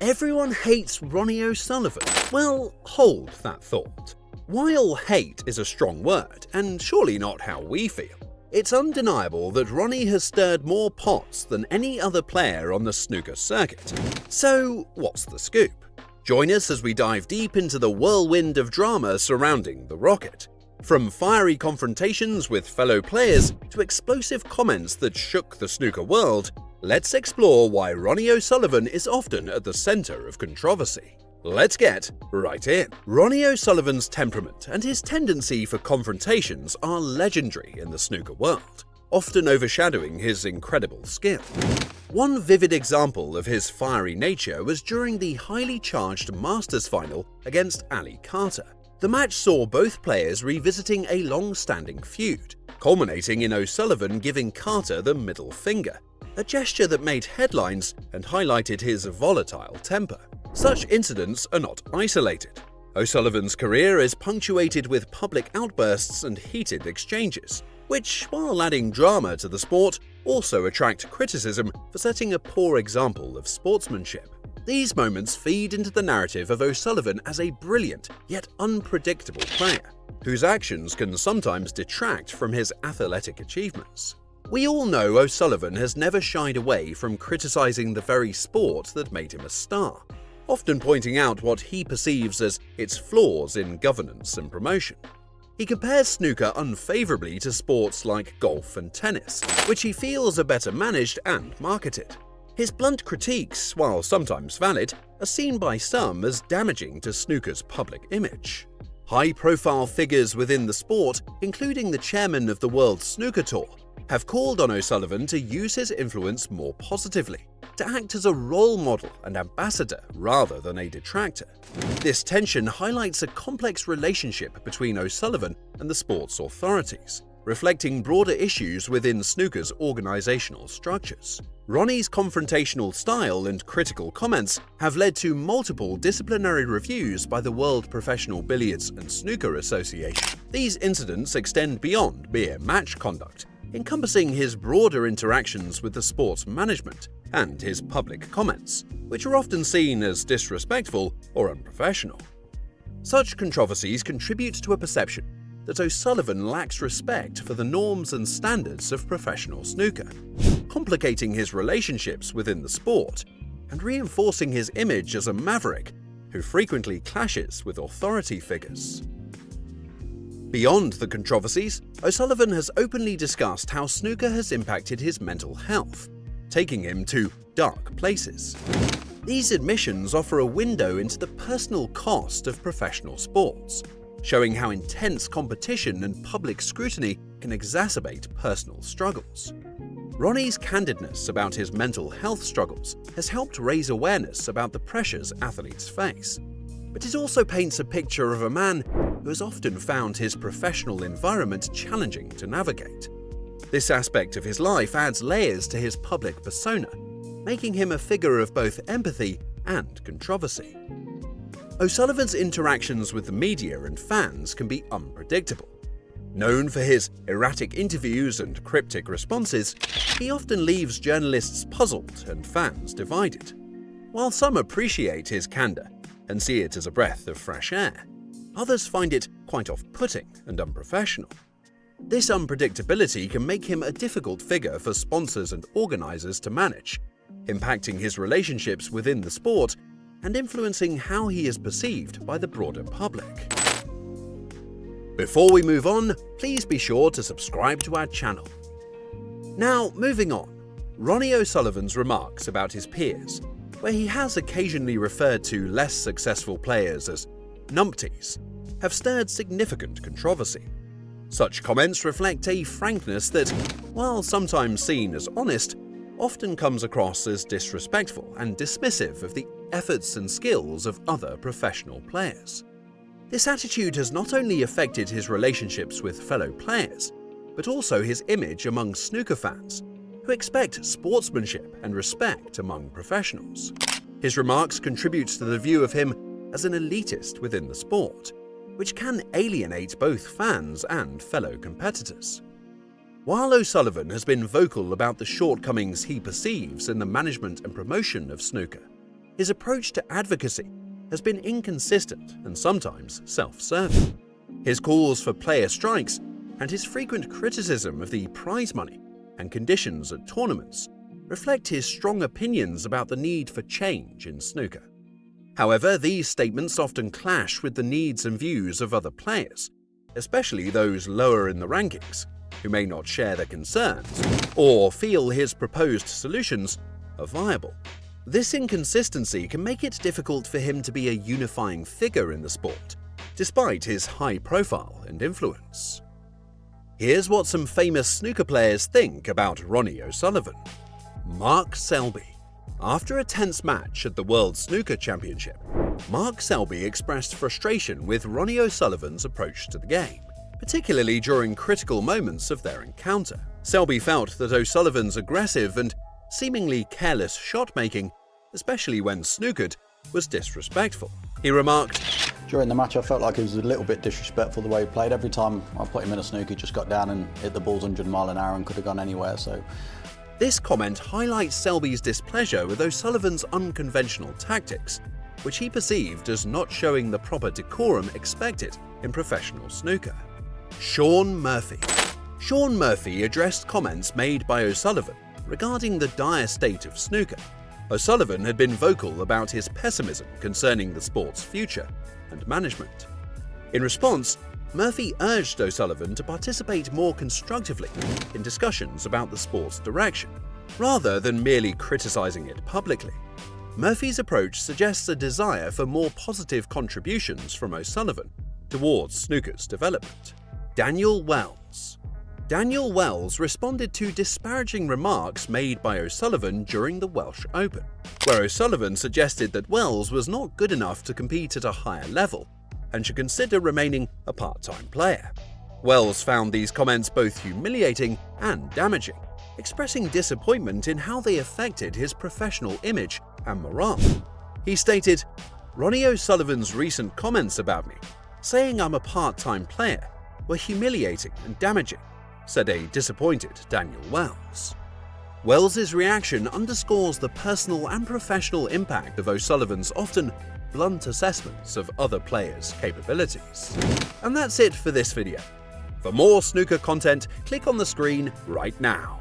Everyone hates Ronnie O'Sullivan. Well, hold that thought. While hate is a strong word, and surely not how we feel, it's undeniable that Ronnie has stirred more pots than any other player on the snooker circuit. So, what's the scoop? Join us as we dive deep into the whirlwind of drama surrounding the Rocket. From fiery confrontations with fellow players to explosive comments that shook the snooker world, let's explore why Ronnie O'Sullivan is often at the center of controversy. Let's get right in. Ronnie O'Sullivan's temperament and his tendency for confrontations are legendary in the snooker world, often overshadowing his incredible skill. One vivid example of his fiery nature was during the highly charged Masters final against Ali Carter. The match saw both players revisiting a long-standing feud, culminating in O'Sullivan giving Carter the middle finger, a gesture that made headlines and highlighted his volatile temper. Such incidents are not isolated. O'Sullivan's career is punctuated with public outbursts and heated exchanges, which, while adding drama to the sport, also attract criticism for setting a poor example of sportsmanship. These moments feed into the narrative of O'Sullivan as a brilliant yet unpredictable player, whose actions can sometimes detract from his athletic achievements. We all know O'Sullivan has never shied away from criticizing the very sport that made him a star, often pointing out what he perceives as its flaws in governance and promotion. He compares snooker unfavorably to sports like golf and tennis, which he feels are better managed and marketed. His blunt critiques, while sometimes valid, are seen by some as damaging to snooker's public image. High-profile figures within the sport, including the chairman of the World Snooker Tour, have called on O'Sullivan to use his influence more positively, to act as a role model and ambassador rather than a detractor. This tension highlights a complex relationship between O'Sullivan and the sport's authorities, reflecting broader issues within snooker's organizational structures. Ronnie's confrontational style and critical comments have led to multiple disciplinary reviews by the World Professional Billiards and Snooker Association. These incidents extend beyond mere match conduct, encompassing his broader interactions with the sport's management and his public comments, which are often seen as disrespectful or unprofessional. Such controversies contribute to a perception that O'Sullivan lacks respect for the norms and standards of professional snooker, complicating his relationships within the sport and reinforcing his image as a maverick who frequently clashes with authority figures. Beyond the controversies, O'Sullivan has openly discussed how snooker has impacted his mental health, taking him to dark places. These admissions offer a window into the personal cost of professional sports, showing how intense competition and public scrutiny can exacerbate personal struggles. Ronnie's candidness about his mental health struggles has helped raise awareness about the pressures athletes face, but it also paints a picture of a man who has often found his professional environment challenging to navigate. This aspect of his life adds layers to his public persona, making him a figure of both empathy and controversy. O'Sullivan's interactions with the media and fans can be unpredictable. Known for his erratic interviews and cryptic responses, he often leaves journalists puzzled and fans divided. While some appreciate his candor and see it as a breath of fresh air, others find it quite off-putting and unprofessional. This unpredictability can make him a difficult figure for sponsors and organizers to manage, impacting his relationships within the sport and influencing how he is perceived by the broader public. Before we move on, please be sure to subscribe to our channel. Now, moving on, Ronnie O'Sullivan's remarks about his peers, where he has occasionally referred to less successful players as numpties, have stirred significant controversy. Such comments reflect a frankness that, while sometimes seen as honest, often comes across as disrespectful and dismissive of the efforts and skills of other professional players. This attitude has not only affected his relationships with fellow players, but also his image among snooker fans, who expect sportsmanship and respect among professionals. His remarks contribute to the view of him as an elitist within the sport, which can alienate both fans and fellow competitors. While O'Sullivan has been vocal about the shortcomings he perceives in the management and promotion of snooker, his approach to advocacy has been inconsistent and sometimes self-serving. His calls for player strikes and his frequent criticism of the prize money and conditions at tournaments reflect his strong opinions about the need for change in snooker. However, these statements often clash with the needs and views of other players, especially those lower in the rankings, who may not share their concerns or feel his proposed solutions are viable. This inconsistency can make it difficult for him to be a unifying figure in the sport, despite his high profile and influence. Here's what some famous snooker players think about Ronnie O'Sullivan. Mark Selby. After a tense match at the World Snooker Championship, Mark Selby expressed frustration with Ronnie O'Sullivan's approach to the game, particularly during critical moments of their encounter. Selby felt that O'Sullivan's aggressive and seemingly careless shot-making, especially when snookered, was disrespectful. He remarked, "During the match, I felt like he was a little bit disrespectful the way he played. Every time I put him in a snooker, he just got down and hit the balls 100 mile an hour and could have gone anywhere." This comment highlights Selby's displeasure with O'Sullivan's unconventional tactics, which he perceived as not showing the proper decorum expected in professional snooker. Shaun Murphy. Shaun Murphy addressed comments made by O'Sullivan regarding the dire state of snooker. O'Sullivan had been vocal about his pessimism concerning the sport's future and management. In response, Murphy urged O'Sullivan to participate more constructively in discussions about the sport's direction, rather than merely criticizing it publicly. Murphy's approach suggests a desire for more positive contributions from O'Sullivan towards snooker's development. Daniel Wells. Daniel Wells responded to disparaging remarks made by O'Sullivan during the Welsh Open, where O'Sullivan suggested that Wells was not good enough to compete at a higher level and should consider remaining a part-time player. Wells found these comments both humiliating and damaging, expressing disappointment in how they affected his professional image and morale. He stated, "Ronnie O'Sullivan's recent comments about me, saying I'm a part-time player, were humiliating and damaging," said a disappointed Daniel Wells. Wells's reaction underscores the personal and professional impact of O'Sullivan's often blunt assessments of other players' capabilities. And that's it for this video. For more snooker content, click on the screen right now.